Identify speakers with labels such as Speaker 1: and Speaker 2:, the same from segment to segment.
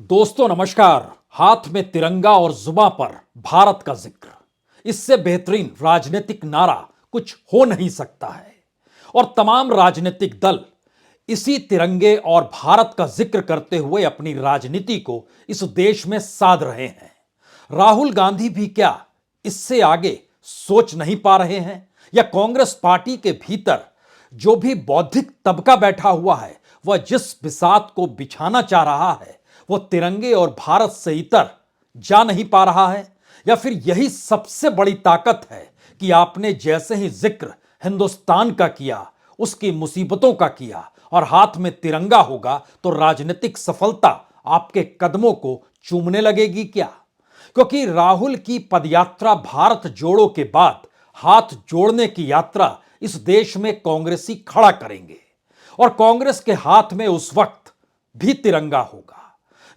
Speaker 1: दोस्तों नमस्कार। हाथ में तिरंगा और जुबां पर भारत का जिक्र, इससे बेहतरीन राजनीतिक नारा कुछ हो नहीं सकता है। और तमाम राजनीतिक दल इसी तिरंगे और भारत का जिक्र करते हुए अपनी राजनीति को इस देश में साध रहे हैं। राहुल गांधी भी क्या इससे आगे सोच नहीं पा रहे हैं? या कांग्रेस पार्टी के भीतर जो भी बौद्धिक तबका बैठा हुआ है, वह जिस बिसात को बिछाना चाह रहा है, वो तिरंगे और भारत से इतर जा नहीं पा रहा है? या फिर यही सबसे बड़ी ताकत है कि आपने जैसे ही जिक्र हिंदुस्तान का किया, उसकी मुसीबतों का किया और हाथ में तिरंगा होगा तो राजनीतिक सफलता आपके कदमों को चूमने लगेगी क्या? क्योंकि राहुल की पदयात्रा भारत जोड़ो के बाद हाथ जोड़ने की यात्रा इस देश में कांग्रेसी खड़ा करेंगे और कांग्रेस के हाथ में उस वक्त भी तिरंगा होगा।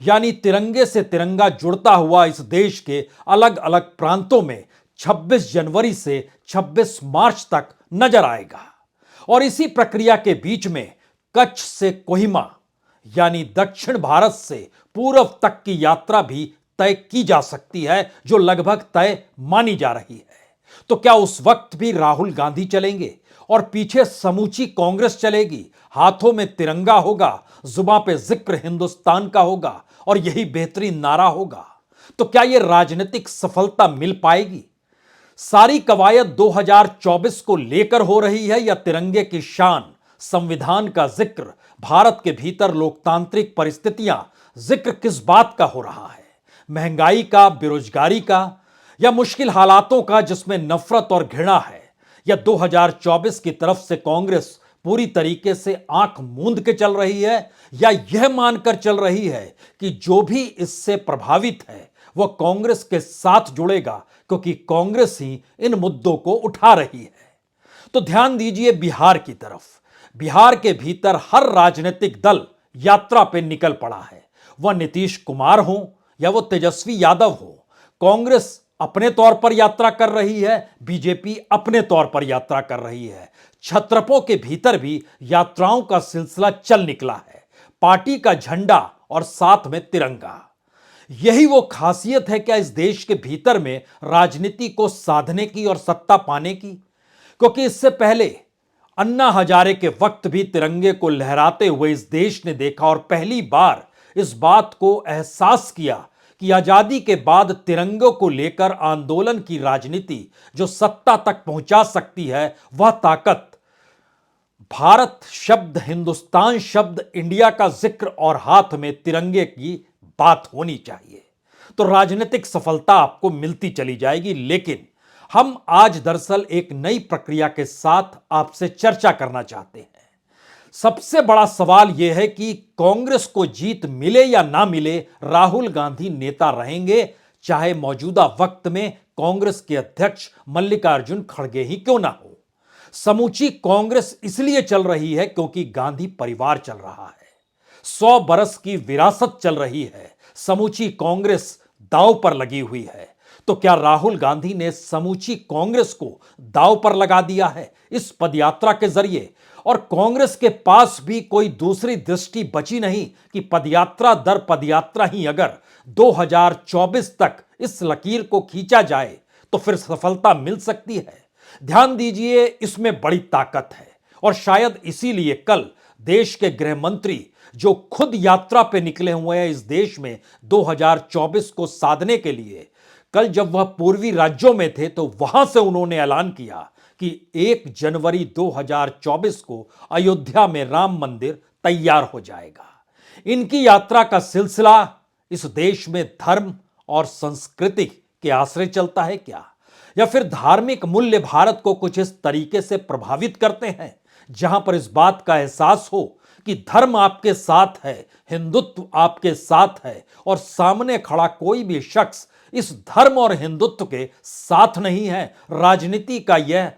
Speaker 1: यानी तिरंगे से तिरंगा जुड़ता हुआ इस देश के अलग अलग प्रांतों में 26 जनवरी से 26 मार्च तक नजर आएगा। और इसी प्रक्रिया के बीच में कच्छ से कोहिमा यानी दक्षिण भारत से पूर्व तक की यात्रा भी तय की जा सकती है, जो लगभग तय मानी जा रही है। तो क्या उस वक्त भी राहुल गांधी चलेंगे और पीछे समूची कांग्रेस चलेगी? हाथों में तिरंगा होगा, जुबां पे जिक्र हिंदुस्तान का होगा और यही बेहतरीन नारा होगा। तो क्या यह राजनीतिक सफलता मिल पाएगी? सारी कवायद 2024 को लेकर हो रही है या तिरंगे की शान, संविधान का जिक्र, भारत के भीतर लोकतांत्रिक परिस्थितियां, जिक्र किस बात का हो रहा है? महंगाई का, बेरोजगारी का, या मुश्किल हालातों का जिसमें नफरत और घृणा है? या 2024 की तरफ से कांग्रेस पूरी तरीके से आंख मूंद के चल रही है या यह मानकर चल रही है कि जो भी इससे प्रभावित है वह कांग्रेस के साथ जुड़ेगा, क्योंकि कांग्रेस ही इन मुद्दों को उठा रही है? तो ध्यान दीजिए बिहार की तरफ। बिहार के भीतर हर राजनीतिक दल यात्रा पे निकल पड़ा है। वह नीतीश कुमार हो या वो तेजस्वी यादव हो, कांग्रेस अपने तौर पर यात्रा कर रही है, बीजेपी अपने तौर पर यात्रा कर रही है। छत्रपों के भीतर भी यात्राओं का सिलसिला चल निकला है, पार्टी का झंडा और साथ में तिरंगा। यही वो खासियत है क्या इस देश के भीतर में राजनीति को साधने की और सत्ता पाने की? क्योंकि इससे पहले अन्ना हजारे के वक्त भी तिरंगे को लहराते हुए इस देश ने देखा और पहली बार इस बात को एहसास किया कि आजादी के बाद तिरंगे को लेकर आंदोलन की राजनीति जो सत्ता तक पहुंचा सकती है, वह ताकत भारत शब्द, हिंदुस्तान शब्द, इंडिया का जिक्र और हाथ में तिरंगे की बात होनी चाहिए। तो राजनीतिक सफलता आपको मिलती चली जाएगी। लेकिन हम आज दरअसल एक नई प्रक्रिया के साथ आपसे चर्चा करना चाहते हैं। सबसे बड़ा सवाल यह है कि कांग्रेस को जीत मिले या ना मिले, राहुल गांधी नेता रहेंगे, चाहे मौजूदा वक्त में कांग्रेस के अध्यक्ष मल्लिकार्जुन खड़गे ही क्यों ना हो। समूची कांग्रेस इसलिए चल रही है क्योंकि गांधी परिवार चल रहा है, 100 बरस की विरासत चल रही है, समूची कांग्रेस दांव पर लगी हुई है। तो क्या राहुल गांधी ने समूची कांग्रेस को दांव पर लगा दिया है इस पदयात्रा के जरिए? और कांग्रेस के पास भी कोई दूसरी दृष्टि बची नहीं कि पदयात्रा दर पदयात्रा ही अगर 2024 तक इस लकीर को खींचा जाए तो फिर सफलता मिल सकती है। ध्यान दीजिए, इसमें बड़ी ताकत है और शायद इसीलिए कल देश के गृह मंत्री जो खुद यात्रा पे निकले हुए हैं इस देश में 2024 को साधने के लिए, कल जब वह पूर्वी राज्यों में थे तो वहां से उन्होंने ऐलान किया कि 1 जनवरी 2024 को अयोध्या में राम मंदिर तैयार हो जाएगा। इनकी यात्रा का सिलसिला इस देश में धर्म और संस्कृति के आश्रय चलता है क्या? या फिर धार्मिक मूल्य भारत को कुछ इस तरीके से प्रभावित करते हैं जहां पर इस बात का एहसास हो कि धर्म आपके साथ है, हिंदुत्व आपके साथ है और सामने खड़ा कोई भी शख्स इस धर्म और हिंदुत्व के साथ नहीं है। राजनीति का यह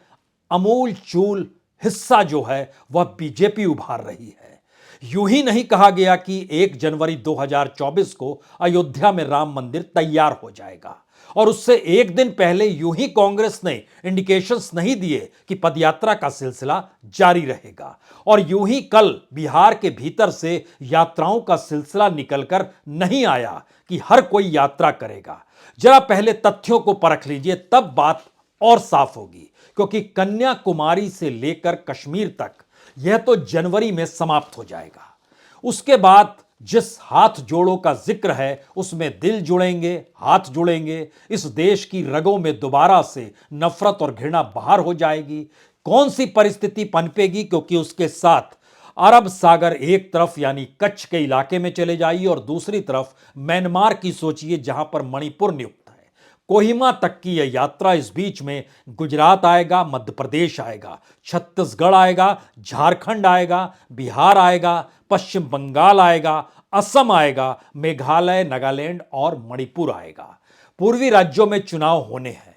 Speaker 1: अमूल चूल हिस्सा जो है वह बीजेपी उभार रही है। यूं ही नहीं कहा गया कि 1 जनवरी 2024 को अयोध्या में राम मंदिर तैयार हो जाएगा और उससे एक दिन पहले यूं ही कांग्रेस ने इंडिकेशंस नहीं दिए कि पदयात्रा का सिलसिला जारी रहेगा और यूं ही कल बिहार के भीतर से यात्राओं का सिलसिला निकलकर नहीं आया कि हर कोई यात्रा करेगा। जरा पहले तथ्यों को परख लीजिए, तब बात और साफ होगी, क्योंकि कन्याकुमारी से लेकर कश्मीर तक यह तो जनवरी में समाप्त हो जाएगा। उसके बाद जिस हाथ जोड़ों का जिक्र है उसमें दिल जुड़ेंगे, हाथ जुड़ेंगे, इस देश की रगों में दोबारा से नफरत और घृणा बाहर हो जाएगी। कौन सी परिस्थिति पनपेगी, क्योंकि उसके साथ अरब सागर एक तरफ यानी कच्छ के इलाके में चले जाइए और दूसरी तरफ म्यांमार की सोचिए, जहां पर मणिपुर नियुक्त है। कोहिमा तक की यह यात्रा, इस बीच में गुजरात आएगा, मध्य प्रदेश आएगा, छत्तीसगढ़ आएगा, झारखंड आएगा, बिहार आएगा, पश्चिम बंगाल आएगा, असम आएगा, मेघालय, नागालैंड और मणिपुर आएगा। पूर्वी राज्यों में चुनाव होने हैं,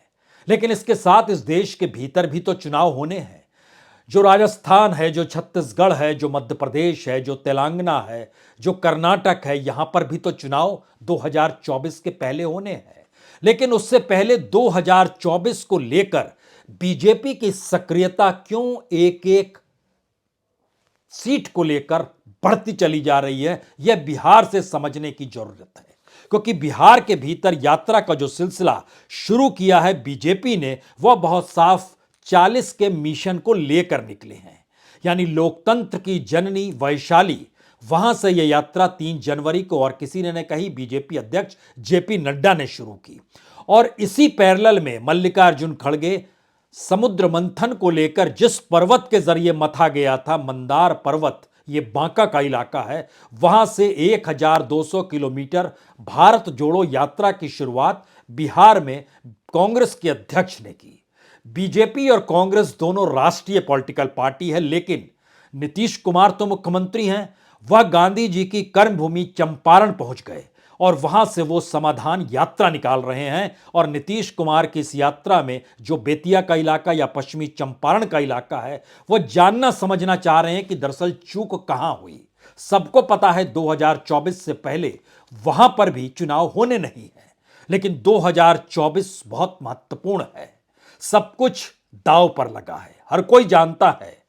Speaker 1: लेकिन इसके साथ इस देश के भीतर भी तो चुनाव होने हैं। जो राजस्थान है, जो छत्तीसगढ़ है, जो मध्य प्रदेश है, जो तेलंगाना है, जो कर्नाटक है, यहां पर भी तो चुनाव 2024 के पहले होने हैं। लेकिन उससे पहले 2024 को लेकर बीजेपी की सक्रियता क्यों एक एक सीट को लेकर बढ़ती चली जा रही है, यह बिहार से समझने की जरूरत है। क्योंकि बिहार के भीतर यात्रा का जो सिलसिला शुरू किया है बीजेपी ने, वह बहुत साफ 40 के मिशन को लेकर निकले हैं। यानी लोकतंत्र की जननी वैशाली, वहां से यह यात्रा 3 जनवरी को और किसी ने कही बीजेपी अध्यक्ष जेपी नड्डा ने शुरू की। और इसी पैरेलल में मल्लिकार्जुन खड़गे समुद्र मंथन को लेकर जिस पर्वत के जरिए मथा गया था, मंदार पर्वत, ये बांका का इलाका है, वहां से 1200 किलोमीटर भारत जोड़ो यात्रा की शुरुआत बिहार में कांग्रेस के अध्यक्ष ने की। बीजेपी और कांग्रेस दोनों राष्ट्रीय पॉलिटिकल पार्टी है, लेकिन नीतीश कुमार तो मुख्यमंत्री हैं। वह गांधी जी की कर्मभूमि चंपारण पहुंच गए और वहां से वो समाधान यात्रा निकाल रहे हैं। और नीतीश कुमार की इस यात्रा में जो बेतिया का इलाका या पश्चिमी चंपारण का इलाका है, वह जानना समझना चाह रहे हैं कि दरअसल चूक कहां हुई। सबको पता है 2024 से पहले वहां पर भी चुनाव होने नहीं है, लेकिन 2024 बहुत महत्वपूर्ण है। सब कुछ दांव पर लगा है, हर कोई जानता है।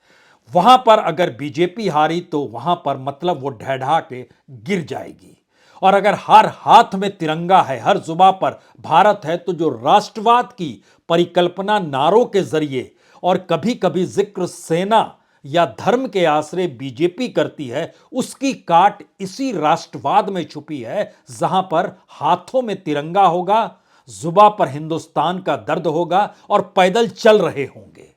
Speaker 1: वहां पर अगर बीजेपी हारी तो वहां पर मतलब वो ढह के गिर जाएगी। और अगर हर हाथ में तिरंगा है, हर जुबां पर भारत है, तो जो राष्ट्रवाद की परिकल्पना नारों के जरिए और कभी कभी जिक्र सेना या धर्म के आश्रय बीजेपी करती है, उसकी काट इसी राष्ट्रवाद में छुपी है, जहां पर हाथों में तिरंगा होगा, जुबां पर हिंदुस्तान का दर्द होगा और पैदल चल रहे होंगे।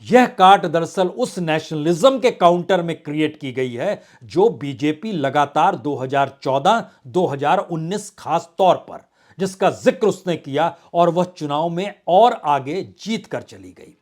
Speaker 1: यह काट दरअसल उस नेशनलिज्म के काउंटर में क्रिएट की गई है जो बीजेपी लगातार 2014-2019 खास तौर पर, जिसका जिक्र उसने किया और वह चुनाव में और आगे जीत कर चली गई।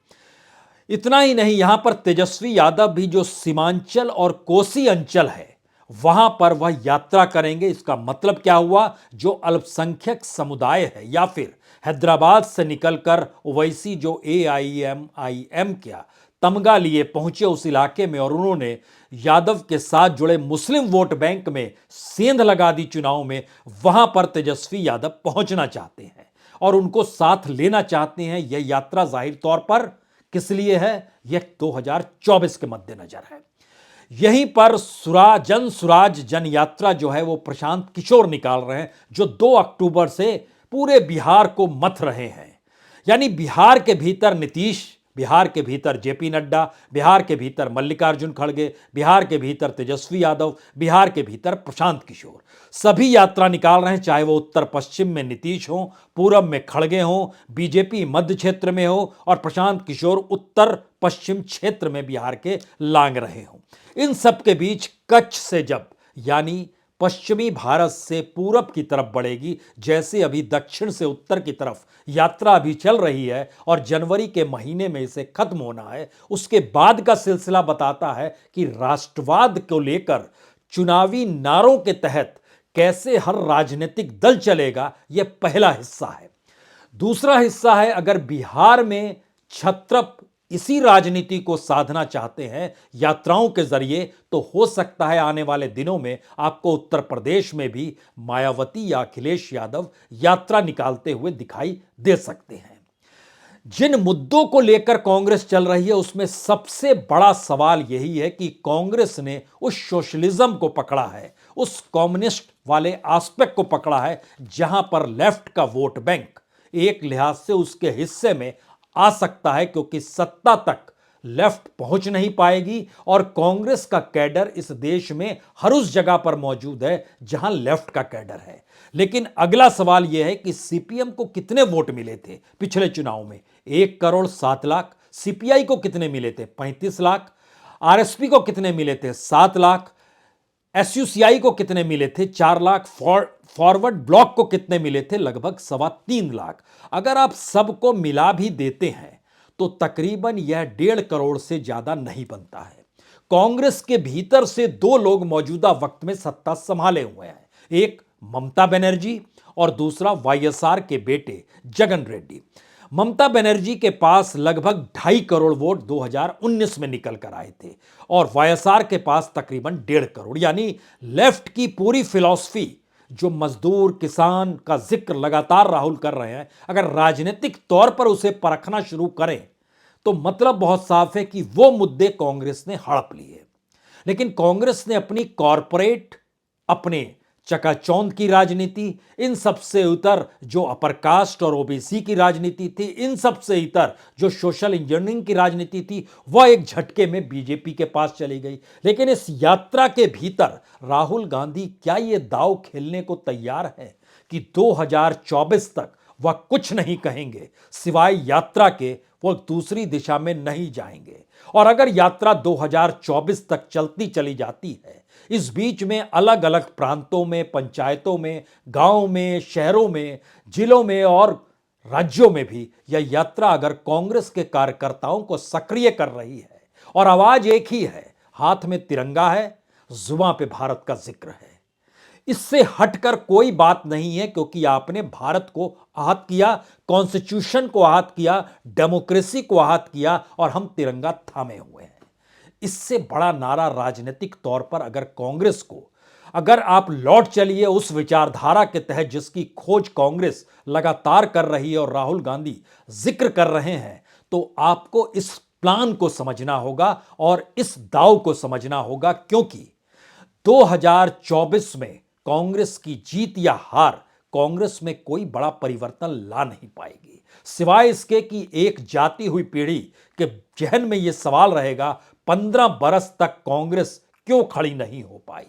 Speaker 1: इतना ही नहीं, यहां पर तेजस्वी यादव भी जो सीमांचल और कोसी अंचल है, वहां पर वह यात्रा करेंगे। इसका मतलब क्या हुआ, जो अल्पसंख्यक समुदाय है या फिर हैदराबाद से निकलकर ओवैसी जो AIMIM क्या तमगा लिए पहुंचे उस इलाके में और उन्होंने यादव के साथ जुड़े मुस्लिम वोट बैंक में सेंध लगा दी चुनाव में, वहां पर तेजस्वी यादव पहुंचना चाहते हैं और उनको साथ लेना चाहते हैं। यह यात्रा जाहिर तौर पर किस लिए है, यह 2024 के मद्देनजर है। यहीं पर स्वराज जन यात्रा जो है वो प्रशांत किशोर निकाल रहे हैं, जो 2 अक्टूबर से पूरे बिहार को मथ रहे हैं। यानी बिहार के भीतर नीतीश, बिहार के भीतर जेपी नड्डा, बिहार के भीतर मल्लिकार्जुन खड़गे, बिहार के भीतर तेजस्वी यादव, बिहार के भीतर प्रशांत किशोर, सभी यात्रा निकाल रहे हैं। चाहे वो उत्तर पश्चिम में नीतीश हो, पूरब में खड़गे हो, बीजेपी मध्य क्षेत्र में हो और प्रशांत किशोर उत्तर पश्चिम क्षेत्र में बिहार के लांग रहे हों। इन सब के बीच कच्छ से जब यानी पश्चिमी भारत से पूरब की तरफ बढ़ेगी, जैसे अभी दक्षिण से उत्तर की तरफ यात्रा अभी चल रही है और जनवरी के महीने में इसे खत्म होना है, उसके बाद का सिलसिला बताता है कि राष्ट्रवाद को लेकर चुनावी नारों के तहत कैसे हर राजनीतिक दल चलेगा, यह पहला हिस्सा है। दूसरा हिस्सा है, अगर बिहार में छत्रप इसी राजनीति को साधना चाहते हैं यात्राओं के जरिए, तो हो सकता है आने वाले दिनों में आपको उत्तर प्रदेश में भी मायावती या अखिलेश यादव यात्रा निकालते हुए दिखाई दे सकते हैं। जिन मुद्दों को लेकर कांग्रेस चल रही है उसमें सबसे बड़ा सवाल यही है कि कांग्रेस ने उस सोशलिज्म को पकड़ा है, उस कम्युनिस्ट वाले एस्पेक्ट को पकड़ा है जहां पर लेफ्ट का वोट बैंक एक लिहाज से उसके हिस्से में आ सकता है, क्योंकि सत्ता तक लेफ्ट पहुंच नहीं पाएगी और कांग्रेस का कैडर इस देश में हर उस जगह पर मौजूद है जहां लेफ्ट का कैडर है। लेकिन अगला सवाल यह है कि सीपीएम को कितने वोट मिले थे पिछले चुनाव में? 1,07,00,000। सीपीआई को कितने मिले थे? 35 लाख। आरएसपी को कितने मिले थे? 7 लाख। एसयूसीआई को कितने मिले थे? 4 लाख। फॉरवर्ड ब्लॉक को कितने मिले थे? लगभग 3.25 लाख। अगर आप सबको मिला भी देते हैं तो तकरीबन यह 1.5 करोड़ से ज्यादा नहीं बनता है। कांग्रेस के भीतर से दो लोग मौजूदा वक्त में सत्ता संभाले हुए हैं, एक ममता बनर्जी और दूसरा वाईएसआर के बेटे जगन रेड्डी। ममता बनर्जी के पास लगभग 2.5 करोड़ वोट 2019 में निकल कर आए थे और वाईएसआर के पास तकरीबन 1.5 करोड़। यानी लेफ्ट की पूरी फिलॉसफी जो मजदूर किसान का जिक्र लगातार राहुल कर रहे हैं, अगर राजनीतिक तौर पर उसे परखना शुरू करें तो मतलब बहुत साफ है कि वो मुद्दे कांग्रेस ने हड़प लिए। लेकिन कांग्रेस ने अपनी कॉरपोरेट, अपने चकाचौंध की राजनीति, इन सबसे इतर जो अपर कास्ट और ओबीसी की राजनीति थी, इन सबसे इतर जो सोशल इंजीनियरिंग की राजनीति थी, वह एक झटके में बीजेपी के पास चली गई। लेकिन इस यात्रा के भीतर राहुल गांधी क्या ये दांव खेलने को तैयार है कि 2024 तक वह कुछ नहीं कहेंगे सिवाय यात्रा के, वो दूसरी दिशा में नहीं जाएंगे? और अगर यात्रा 2024 तक चलती चली जाती है, इस बीच में अलग अलग प्रांतों में, पंचायतों में, गांवों में, शहरों में, जिलों में और राज्यों में भी यह यात्रा अगर कांग्रेस के कार्यकर्ताओं को सक्रिय कर रही है और आवाज एक ही है, हाथ में तिरंगा है, जुबां पे भारत का जिक्र है, इससे हटकर कोई बात नहीं है, क्योंकि आपने भारत को आहत किया, कॉन्स्टिट्यूशन को आहत किया, डेमोक्रेसी को आहत किया और हम तिरंगा थामे हुए हैं। इससे बड़ा नारा राजनीतिक तौर पर अगर कांग्रेस को, अगर आप लौट चलिए उस विचारधारा के तहत जिसकी खोज कांग्रेस लगातार कर रही है और राहुल गांधी जिक्र कर रहे हैं, तो आपको इस प्लान को समझना होगा और इस दाव को समझना होगा, क्योंकि 2024 में कांग्रेस की जीत या हार कांग्रेस में कोई बड़ा परिवर्तन ला नहीं पाएगी, सिवाय इसके कि एक जाती हुई पीढ़ी के जहन में यह सवाल रहेगा 15 बरस तक कांग्रेस क्यों खड़ी नहीं हो पाई।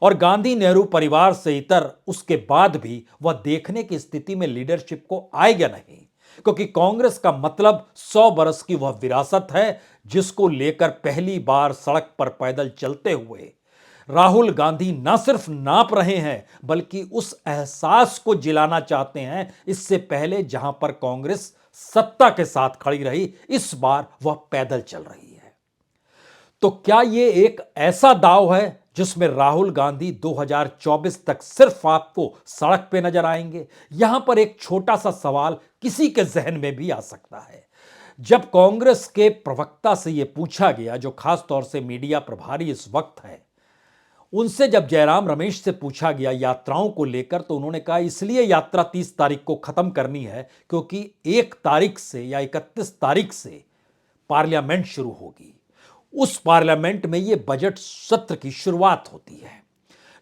Speaker 1: और गांधी नेहरू परिवार से इतर उसके बाद भी वह देखने की स्थिति में लीडरशिप को आएगा नहीं, क्योंकि कांग्रेस का मतलब 100 बरस की वह विरासत है जिसको लेकर पहली बार सड़क पर पैदल चलते हुए राहुल गांधी न सिर्फ नाप रहे हैं बल्कि उस एहसास को जिलाना चाहते हैं। इससे पहले जहां पर कांग्रेस सत्ता के साथ खड़ी रही, इस बार वह पैदल चल रही है। तो क्या यह एक ऐसा दांव है जिसमें राहुल गांधी 2024 तक सिर्फ आपको सड़क पे नजर आएंगे? यहां पर एक छोटा सा सवाल किसी के जहन में भी आ सकता है। जब कांग्रेस के प्रवक्ता से यह पूछा गया, जो खास तौर से मीडिया प्रभारी इस वक्त है, उनसे जब जयराम रमेश से पूछा गया यात्राओं को लेकर, तो उन्होंने कहा इसलिए यात्रा 30 तारीख को खत्म करनी है क्योंकि 1 तारीख से या 31 तारीख से पार्लियामेंट शुरू होगी। उस पार्लियामेंट में यह बजट सत्र की शुरुआत होती है।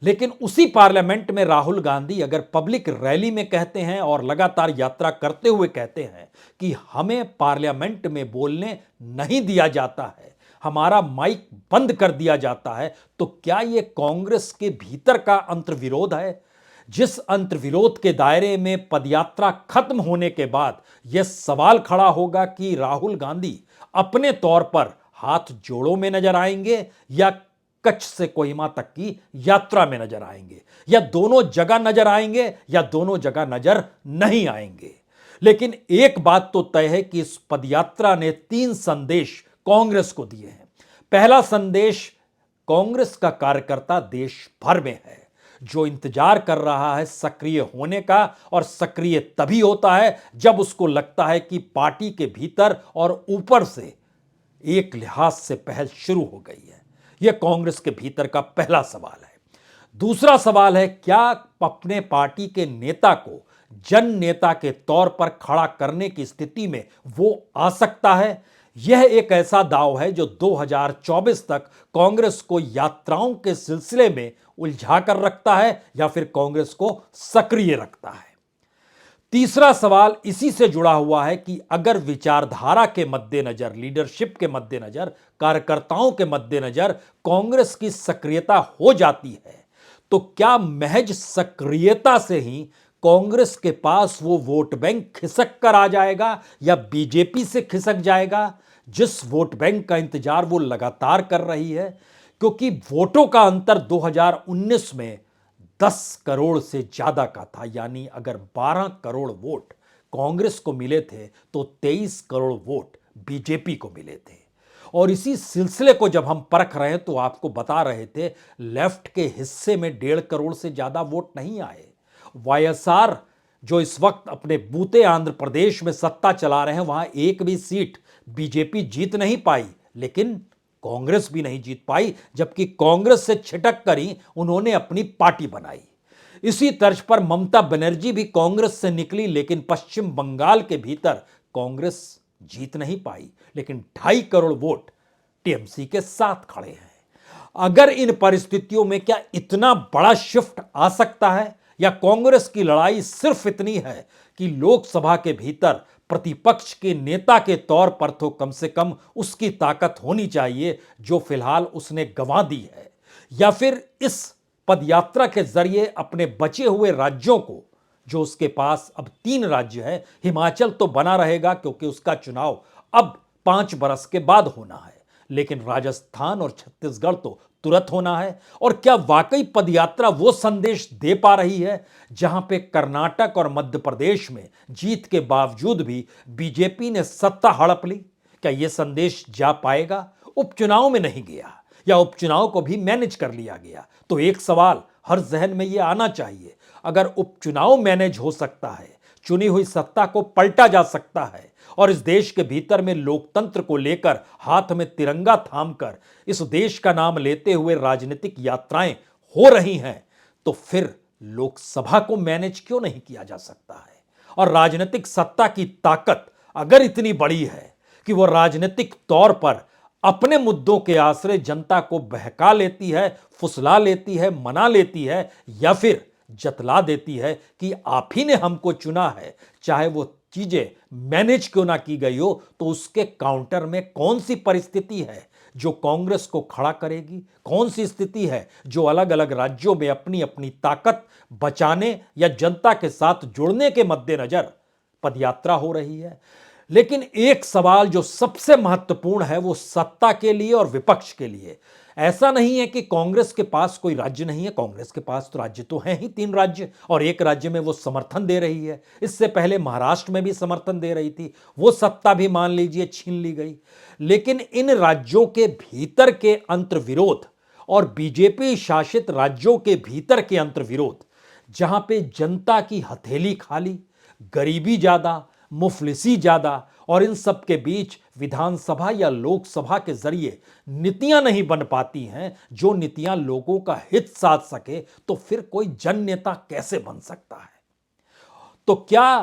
Speaker 1: लेकिन उसी पार्लियामेंट में राहुल गांधी अगर पब्लिक रैली में कहते हैं और लगातार यात्रा करते हुए कहते हैं कि हमें पार्लियामेंट में बोलने नहीं दिया जाता है, हमारा माइक बंद कर दिया जाता है, तो क्या यह कांग्रेस के भीतर का अंतर्विरोध है? जिस अंतर्विरोध के दायरे में पदयात्रा खत्म होने के बाद यह सवाल खड़ा होगा कि राहुल गांधी अपने तौर पर हाथ जोड़ों में नजर आएंगे या कच्छ से कोहिमा तक की यात्रा में नजर आएंगे, या दोनों जगह नजर आएंगे या दोनों जगह नजर नहीं आएंगे। लेकिन एक बात तो तय है कि इस पदयात्रा ने 3 संदेश कांग्रेस को दिए हैं। पहला संदेश, कांग्रेस का कार्यकर्ता देश भर में है जो इंतजार कर रहा है सक्रिय होने का, और सक्रिय तभी होता है जब उसको लगता है कि पार्टी के भीतर और ऊपर से एक लिहाज से पहल शुरू हो गई है। यह कांग्रेस के भीतर का पहला सवाल है। दूसरा सवाल है, क्या अपने पार्टी के नेता को जन नेता के तौर पर खड़ा करने की स्थिति में वो आ सकता है? यह एक ऐसा दांव है जो 2024 तक कांग्रेस को यात्राओं के सिलसिले में उलझा कर रखता है या फिर कांग्रेस को सक्रिय रखता है। तीसरा सवाल इसी से जुड़ा हुआ है कि अगर विचारधारा के मद्देनजर, लीडरशिप के मद्देनजर, कार्यकर्ताओं के मद्देनजर कांग्रेस की सक्रियता हो जाती है, तो क्या महज सक्रियता से ही कांग्रेस के पास वो वोट बैंक खिसक कर आ जाएगा या बीजेपी से खिसक जाएगा, जिस वोट बैंक का इंतजार वो लगातार कर रही है? क्योंकि वोटों का अंतर 2019 में 10 करोड़ से ज्यादा का था, यानी अगर 12 करोड़ वोट कांग्रेस को मिले थे तो 23 करोड़ वोट बीजेपी को मिले थे। और इसी सिलसिले को जब हम परख रहे हैं तो आपको बता रहे थे, लेफ्ट के हिस्से में 1.5 करोड़ से ज्यादा वोट नहीं आए। वाईएसआर जो इस वक्त अपने बूते आंध्र प्रदेश में सत्ता चला रहे हैं, वहां एक भी सीट बीजेपी जीत नहीं पाई, लेकिन कांग्रेस भी नहीं जीत पाई, जबकि कांग्रेस से छिटक कर ही उन्होंने अपनी पार्टी बनाई। इसी तर्ज पर ममता बनर्जी भी कांग्रेस से निकली, लेकिन पश्चिम बंगाल के भीतर कांग्रेस जीत नहीं पाई, लेकिन 2.5 करोड़ वोट टीएमसी के साथ खड़े हैं। अगर इन परिस्थितियों में क्या इतना बड़ा शिफ्ट आ सकता है, या कांग्रेस की लड़ाई सिर्फ इतनी है कि लोकसभा के भीतर प्रतिपक्ष के नेता के तौर पर तो कम से कम उसकी ताकत होनी चाहिए जो फिलहाल उसने गंवा दी है, या फिर इस पदयात्रा के जरिए अपने बचे हुए राज्यों को, जो उसके पास अब 3 राज्य हैं, हिमाचल तो बना रहेगा क्योंकि उसका चुनाव अब 5 बरस के बाद होना है, लेकिन राजस्थान और छत्तीसगढ़ तो तुरंत होना है। और क्या वाकई पदयात्रा वो संदेश दे पा रही है जहां पे कर्नाटक और मध्य प्रदेश में जीत के बावजूद भी बीजेपी ने सत्ता हड़प ली? क्या यह संदेश जा पाएगा? उपचुनाव में नहीं गया, या उपचुनाव को भी मैनेज कर लिया गया, तो एक सवाल हर जहन में यह आना चाहिए, अगर उपचुनाव मैनेज हो सकता है, चुनी हुई सत्ता को पलटा जा सकता है, और इस देश के भीतर में लोकतंत्र को लेकर हाथ में तिरंगा थामकर इस देश का नाम लेते हुए राजनीतिक यात्राएं हो रही हैं, तो फिर लोकसभा को मैनेज क्यों नहीं किया जा सकता है? और राजनीतिक सत्ता की ताकत अगर इतनी बड़ी है कि वो राजनीतिक तौर पर अपने मुद्दों के आश्रय जनता को बहका लेती है, फुसला लेती है, मना लेती है, या फिर जतला देती है कि आप ही ने हमको चुना है, चाहे वो चीजें मैनेज क्यों ना की गई हो, तो उसके काउंटर में कौन सी परिस्थिति है जो कांग्रेस को खड़ा करेगी? कौन सी स्थिति है जो अलग अलग राज्यों में अपनी अपनी ताकत बचाने या जनता के साथ जुड़ने के मद्देनजर पदयात्रा हो रही है? लेकिन एक सवाल जो सबसे महत्वपूर्ण है वो सत्ता के लिए और विपक्ष के लिए। ऐसा नहीं है कि कांग्रेस के पास कोई राज्य नहीं है, कांग्रेस के पास तो राज्य तो हैं ही 3 राज्य, और एक राज्य में वो समर्थन दे रही है। इससे पहले महाराष्ट्र में भी समर्थन दे रही थी, वो सत्ता भी मान लीजिए छीन ली गई। लेकिन इन राज्यों के भीतर के अंतर्विरोध और बीजेपी शासित राज्यों के भीतर के अंतर्विरोध, जहां पे जनता की हथेली खाली, गरीबी ज्यादा, मुफलिसी ज्यादा, और इन सब के बीच विधानसभा या लोकसभा के जरिए नीतियां नहीं बन पाती हैं जो नीतियां लोगों का हित साध सके, तो फिर कोई जन नेता कैसे बन सकता है? तो क्या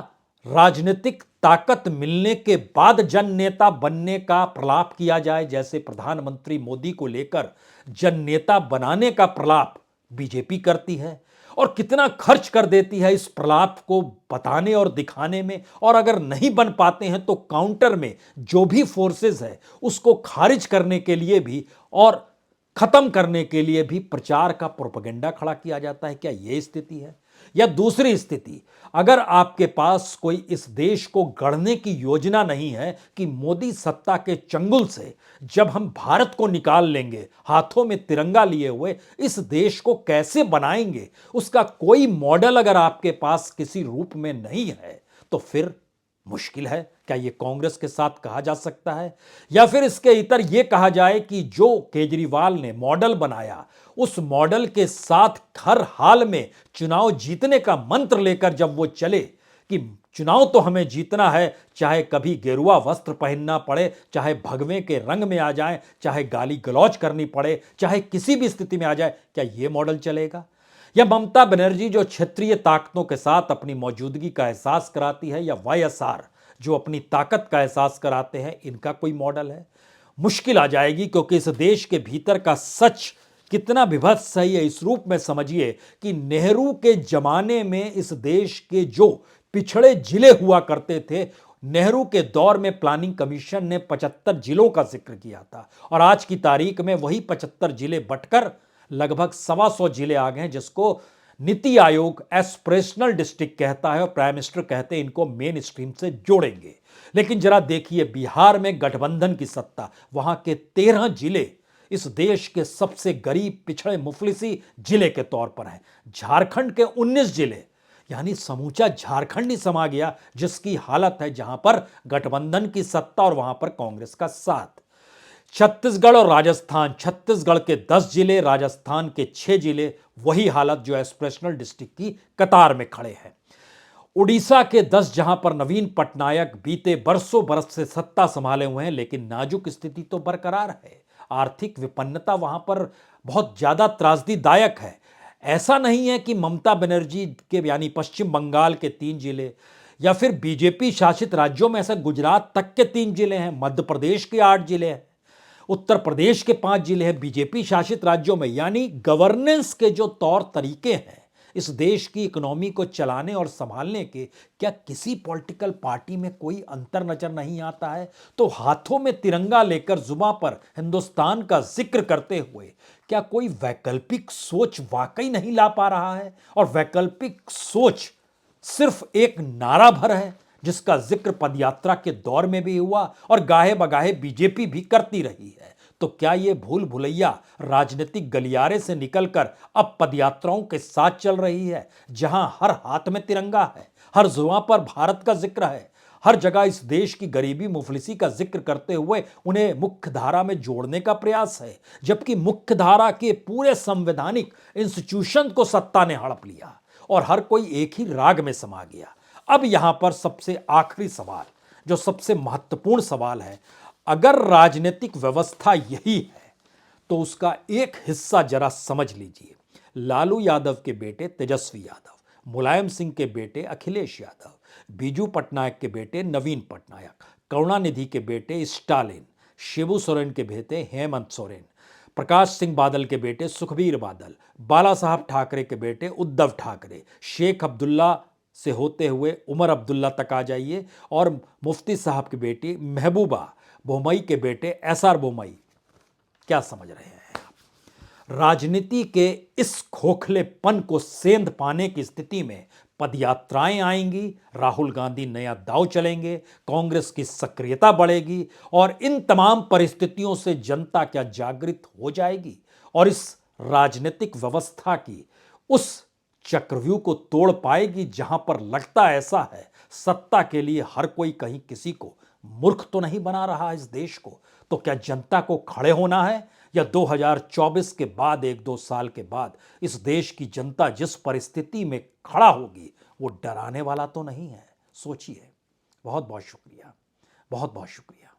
Speaker 1: राजनीतिक ताकत मिलने के बाद जन नेता बनने का प्रलाप किया जाए, जैसे प्रधानमंत्री मोदी को लेकर जन नेता बनाने का प्रलाप बीजेपी करती है, और कितना खर्च कर देती है इस प्रलाप को बताने और दिखाने में? और अगर नहीं बन पाते हैं तो काउंटर में जो भी फोर्सेस है उसको खारिज करने के लिए भी और खत्म करने के लिए भी प्रचार का प्रोपेगेंडा खड़ा किया जाता है। क्या यह स्थिति है? या दूसरी स्थिति, अगर आपके पास कोई इस देश को गढ़ने की योजना नहीं है कि मोदी सत्ता के चंगुल से जब हम भारत को निकाल लेंगे, हाथों में तिरंगा लिए हुए इस देश को कैसे बनाएंगे, उसका कोई मॉडल अगर आपके पास किसी रूप में नहीं है, तो फिर मुश्किल है। क्या यह कांग्रेस के साथ कहा जा सकता है? या फिर इसके इतर यह कहा जाए कि जो केजरीवाल ने मॉडल बनाया, उस मॉडल के साथ हर हाल में चुनाव जीतने का मंत्र लेकर जब वो चले कि चुनाव तो हमें जीतना है, चाहे कभी गेरुआ वस्त्र पहनना पड़े, चाहे भगवे के रंग में आ जाए, चाहे गाली गलौज करनी पड़े, चाहे किसी भी स्थिति में आ जाए। क्या यह मॉडल चलेगा? या ममता बनर्जी जो क्षेत्रीय ताकतों के साथ अपनी मौजूदगी का एहसास कराती है, या वाईएसआर जो अपनी ताकत का एहसास कराते हैं, इनका कोई मॉडल है? मुश्किल आ जाएगी, क्योंकि इस देश के भीतर का सच कितना विभत्स है ये इस रूप में समझिए कि नेहरू के जमाने में इस देश के जो पिछड़े जिले हुआ करते थे, नेहरू के दौर में प्लानिंग कमीशन ने 75 जिलों का जिक्र किया था, और आज की तारीख में वही 75 जिले बटकर लगभग 125 जिले आ गए हैं, जिसको नीति आयोग एस्पिरेशनल डिस्ट्रिक्ट कहता है और प्राइम मिनिस्टर कहते हैं इनको मेन स्ट्रीम से जोड़ेंगे। लेकिन जरा देखिए, बिहार में गठबंधन की सत्ता, वहां के 13 जिले इस देश के सबसे गरीब पिछड़े मुफलिसी जिले के तौर पर हैं। झारखंड के 19 जिले, यानी समूचा झारखंड ही समा गया, जिसकी हालत है, जहां पर गठबंधन की सत्ता और वहां पर कांग्रेस का साथ। छत्तीसगढ़ और राजस्थान, छत्तीसगढ़ के 10 जिले, राजस्थान के 6 जिले, वही हालत जो एस्पिरेशनल डिस्ट्रिक्ट की कतार में खड़े हैं। उड़ीसा के 10 जहां पर नवीन पटनायक बीते बरसों बरस से सत्ता संभाले हुए हैं, लेकिन नाजुक स्थिति तो बरकरार है। आर्थिक विपन्नता वहां पर बहुत ज्यादा त्रासदीदायक है। ऐसा नहीं है कि ममता बनर्जी के यानी पश्चिम बंगाल के 3 जिले, या फिर बीजेपी शासित राज्यों में ऐसा गुजरात तक के 3 जिले हैं, मध्य प्रदेश के 8 जिले हैं, उत्तर प्रदेश के 5 जिले हैं बीजेपी शासित राज्यों में। यानी गवर्नेंस के जो तौर तरीके हैं इस देश की इकोनॉमी को चलाने और संभालने के, क्या किसी पॉलिटिकल पार्टी में कोई अंतर नजर नहीं आता है? तो हाथों में तिरंगा लेकर जुबां पर हिंदुस्तान का जिक्र करते हुए क्या कोई वैकल्पिक सोच वाकई नहीं ला पा रहा है? और वैकल्पिक सोच सिर्फ एक नारा भर है, जिसका जिक्र पदयात्रा के दौर में भी हुआ और गाहे बगाहे बीजेपी भी करती रही है। तो क्या ये भूल भुलैया राजनीतिक गलियारे से निकलकर अब पदयात्राओं के साथ चल रही है, जहां हर हाथ में तिरंगा है, हर जुबां पर भारत का जिक्र है, हर जगह इस देश की गरीबी मुफलिसी का जिक्र करते हुए उन्हें मुख्य धारा में जोड़ने का प्रयास है, जबकि मुख्य धारा के पूरे संवैधानिक इंस्टीट्यूशन को सत्ता ने हड़प लिया और हर कोई एक ही राग में समा गया। अब यहां पर सबसे आखिरी सवाल, जो सबसे महत्वपूर्ण सवाल है, अगर राजनीतिक व्यवस्था यही है तो उसका एक हिस्सा जरा समझ लीजिए। लालू यादव के बेटे तेजस्वी यादव, मुलायम सिंह के बेटे अखिलेश यादव, बीजू पटनायक के बेटे नवीन पटनायक, करुणानिधि के बेटे स्टालिन, शिबू सोरेन के बेटे हेमंत सोरेन, प्रकाश सिंह बादल के बेटे सुखबीर बादल, बाला साहब ठाकरे के बेटे उद्धव ठाकरे, शेख अब्दुल्ला से होते हुए उमर अब्दुल्ला तक आ जाइए, और मुफ्ती साहब की बेटी महबूबा बोमई के बेटे एसआर बोमई। क्या समझ रहे हैं आप? राजनीति के इस खोखलेपन को सेंध पाने की स्थिति में पदयात्राएं आएंगी, राहुल गांधी नया दांव चलेंगे, कांग्रेस की सक्रियता बढ़ेगी, और इन तमाम परिस्थितियों से जनता क्या जागृत हो जाएगी और इस राजनीतिक व्यवस्था की उस चक्रव्यूह को तोड़ पाएगी, जहां पर लगता ऐसा है सत्ता के लिए हर कोई कहीं किसी को मूर्ख तो नहीं बना रहा इस देश को। तो क्या जनता को खड़े होना है, या 2024 के बाद 1-2 साल के बाद इस देश की जनता जिस परिस्थिति में खड़ा होगी वो डराने वाला तो नहीं है? सोचिए। बहुत बहुत शुक्रिया, बहुत बहुत शुक्रिया।